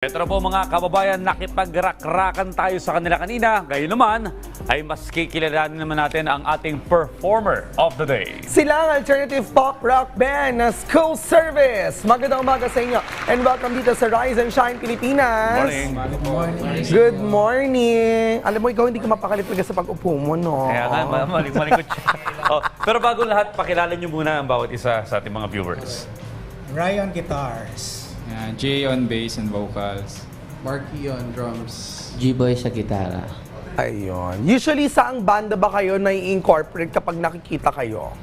Ito na po mga kababayan, nakipag-rakrakan tayo sa kanila kanina. Ngayon naman ay mas kikilalanin naman natin ang ating performer of the day. Sila ang alternative pop rock band na School Service. Magandang umaga sa inyo and welcome dito sa Rise and Shine Pilipinas. Morning. Good morning. Alam mo, ikaw hindi ka mapakalit talaga sa pag-upo mo, no? Kaya nga, malikot siya. Pero bago lahat, pakilala niyo muna ang bawat isa sa ating mga viewers. Ryan Guitars. Jay on bass and vocals. Marky on drums. G-Boy sa gitara. Ayun. Usually, saang banda ba kayo na-incorporate kapag nakikita kayo?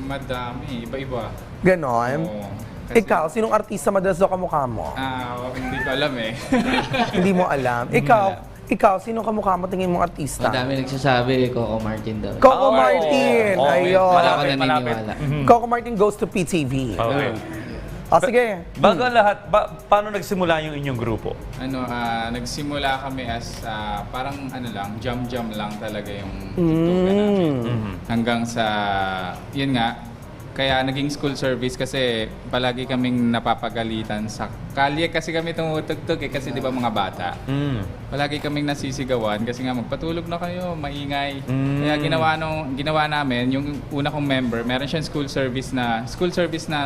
Madami, iba-iba. Ganon? Oo. Kasi- Ikaw, sinong artista madalas daw kamukha mo? Hindi ko alam eh. Hindi mo alam. Ikaw, sino kamukha mo tingin mong artista? Madami nagsasabi, Coco Martin daw. Coco Martin. Oh, Ayun. Wala ako malapit. naniniwala. Coco Martin goes to PTV. Okay. Sige. Bago ang lahat, paano nagsimula yung inyong grupo? Nagsimula kami as parang jam-jam lang talaga yung tugtugan namin. Hanggang sa, yun nga, kaya naging school service kasi palagi kaming napapagalitan sa kalye kasi kami tumutugtog kasi di ba mga bata. Palagi kaming nasisigawan kasi nga magpatulog na kayo, maingay. Kaya ginawa namin, yung una kong member, meron siyang school service na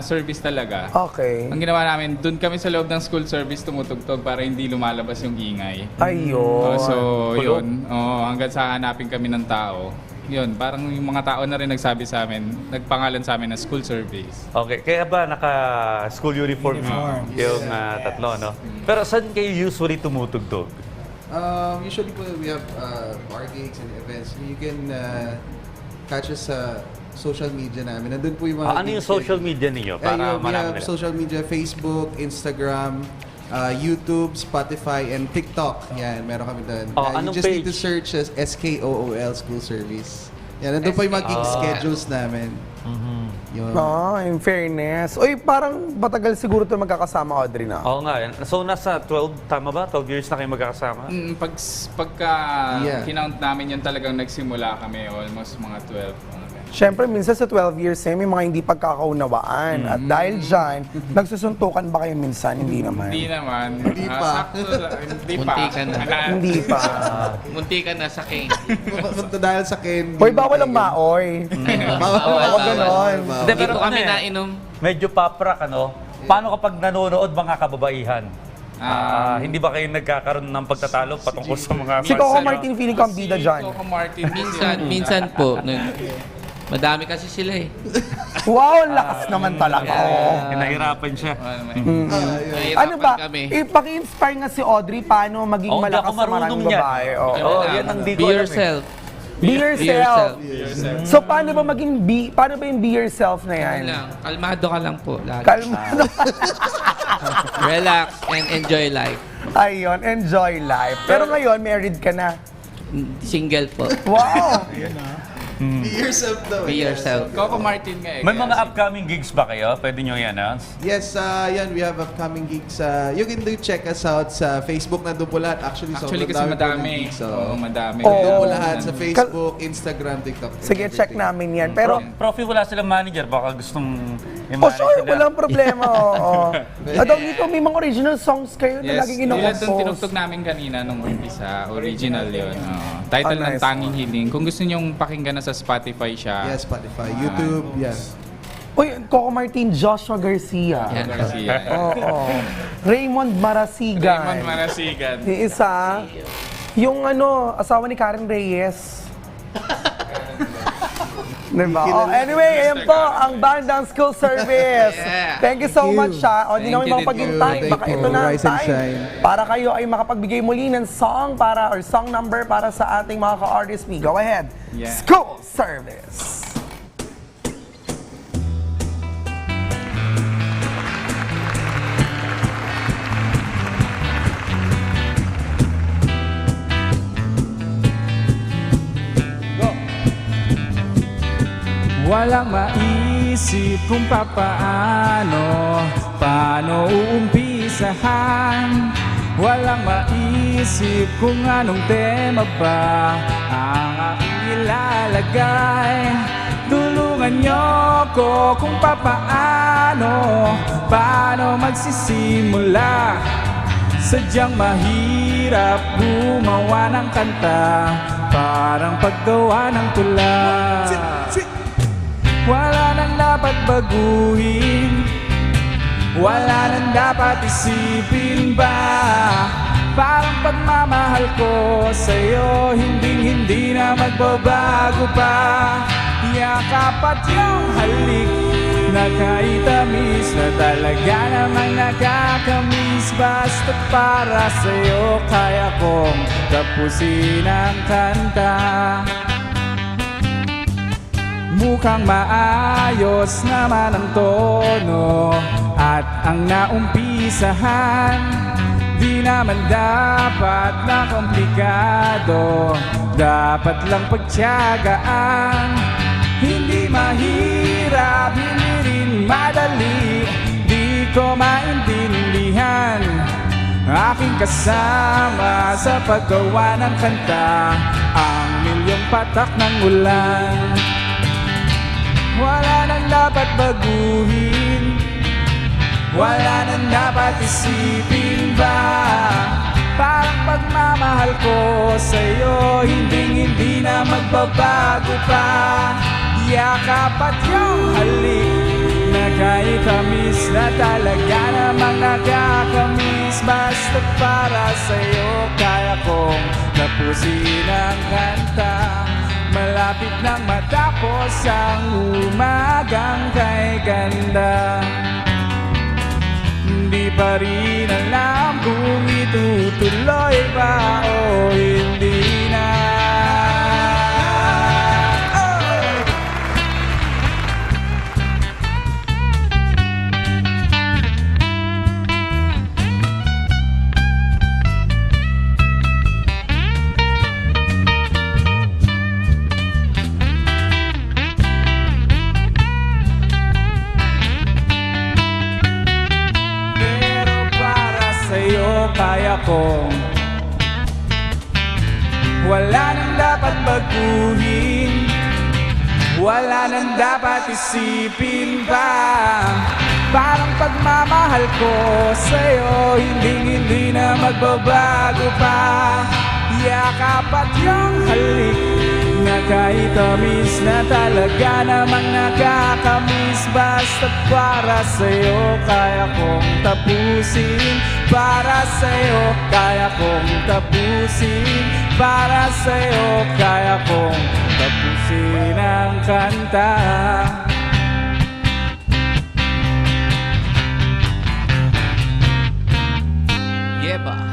service talaga. Okay. Ang ginawa namin, dun kami sa loob ng school service tumutugtog para hindi lumalabas yung ingay. Ayun. So, yun. Hanggang sa hanapin kami ng tao. Yun, parang yung mga tao na rin nagsabi sa amin, nagpangalan sa amin na school service. Okay, kaya ba naka-school uniform yung tatlo, no? Pero saan kayo usually tumutugtog? Usually we have bar gigs and events. You can catch us sa social media namin. Nandun po yung mga Ano yung gigs social media ninyo? Para we malaman have nila. social media, Facebook, Instagram, YouTube, Spotify, and TikTok. Yan, meron kami doon. Anong you just need to page? search as SKOOL School Service. Yan, nandun pa yung mga gig schedules namin. Yun. In fairness. Uy, parang matagal siguro ito magkakasama, Audrey, na. Oo nga. So nasa 12, tama ba? 12 years na kayo magkakasama? Pagka Yeah. kinount namin yan talagang nagsimula kami, almost mga 12. Siyempre, minsan sa 12 years may mga hindi pagkakaunawaan. At dahil dyan, nagsusuntukan ba kayo minsan? Hindi naman. Hindi naman. Hindi pa. Sakto lang. Hindi pa. Munti ka na. Hindi pa. Munti ka na sa king. Dahil sa Ken. Hoy, bawal ang maoy. Huwag ganon. Hindi, Hindi pero po kami ano eh, nainom. medyo paprak, ano? Paano kapag nanonood mga kababaihan? Hindi ba kayo nagkakaroon ng pagtatalo patungkol sa mga Si Coco Martin, feeling ko ang bida dyan. Coco Martin. Minsan po. Madami kasi sila eh. Wow, ang lakas naman talaga. Oh. Nahirapan siya. Ano ba? Kami. Paki-inspire nga si Audrey paano maging Oh, hindi malakas ako sa maraming marunong yan. babae. Oh. Yan ang di ko Be alam eh. yourself. Be yourself. So, paano ba paano ba yung be yourself na yan? Ano lang, kalmado ka lang po. Lagi. Kalmado. Relax and enjoy life. Ayun, enjoy life. Pero ngayon, married ka na. Single po. Wow! Be yourself daw. Be yourself. Coco Martin nga eh. May kaya mga upcoming gigs ba kayo? Pwede nyo i-announce? Yes, yan, we have upcoming gigs. You can check us out sa Facebook, nandun po lahat. Actually kasi po ng madami. gigs, Oo, madami. Nandun po Oo. lahat sa Facebook, Instagram, TikTok. Sige, check namin yan. Pero, Profi, wala silang manager. Baka gustong oh sure, walang problema. Oo. At dito, may mga original songs kayo na Yes, laging yun yung ino-compose. tinugtog namin kanina nung umpisa. Original yun. Title Ah, ng nice. Tanging Hiling. Kung gusto nyong pakinggan na sa Spotify siya. Yes, Spotify, YouTube, yan. Uy, Coco Martin, Joshua Garcia. Yan. Garcia. Oo. Raymond Marasigan. Raymond Marasigan. Yung isa, yung asawa ni Karen Reyes. Diba? Oh, anyway, ayan po ang bandang School Service. Yeah. Thank you so much, ha. O, di na Thank may you, makapaghintay. thank Baka you. ito na ang Rise and time shine. para kayo ay makapagbigay muli ng song or song number para sa ating mga ka-artist. Go ahead. Yeah. School Service. Walang maisip kung paano uumpisahan. Walang maisip kung anong tema ba ang aking ilalagay. Tulungan niyo ko kung paano magsisimula. Sadyang mahirap gumawa ng kanta, parang paggawa ng tula. Wala nang dapat baguhin, wala nang dapat isipin ba? Parang pagmamahal ko sa'yo, hindi na magbabago pa. Yakap at yung halik, nakahitamis na talaga namang nakakamiss. Basta't para sa'yo, kaya kong tapusin ang kanta. Mukhang maayos naman ang tono at ang naumpisahan. Di naman dapat na komplikado, dapat lang pagtiyagaan. Hindi mahirap, hindi rin madali, di ko maintindihan. Aking kasama sa paggawa ng kanta, ang milyong patak ng ulan. Wala nang dapat baguhin, wala nang dapat isipin ba? Parang pagmamahal ko sa'yo, hindi na magbabago pa. Yakap at yung halik, nakahitamis na talaga namang nakakamiss. Basta't para sa'yo, kaya kong tapusin ang kanta. Malapit nang matapos ang umagang kay ganda. Hindi pa rin alam kung itutuloy ba o hindi na. Kaya kong wala nang dapat baguhin, wala nang dapat isipin pa. Parang pagmamahal ko sa'yo, hindi na magbabago pa. Yakap at yung halik, nakahitamis na talaga namang nakakamiss. Basta't para sa'yo, kaya kong tapusin. Para sa'yo, kaya kong tapusin. Para sa'yo, kaya kong tapusin ang kanta. Yeba.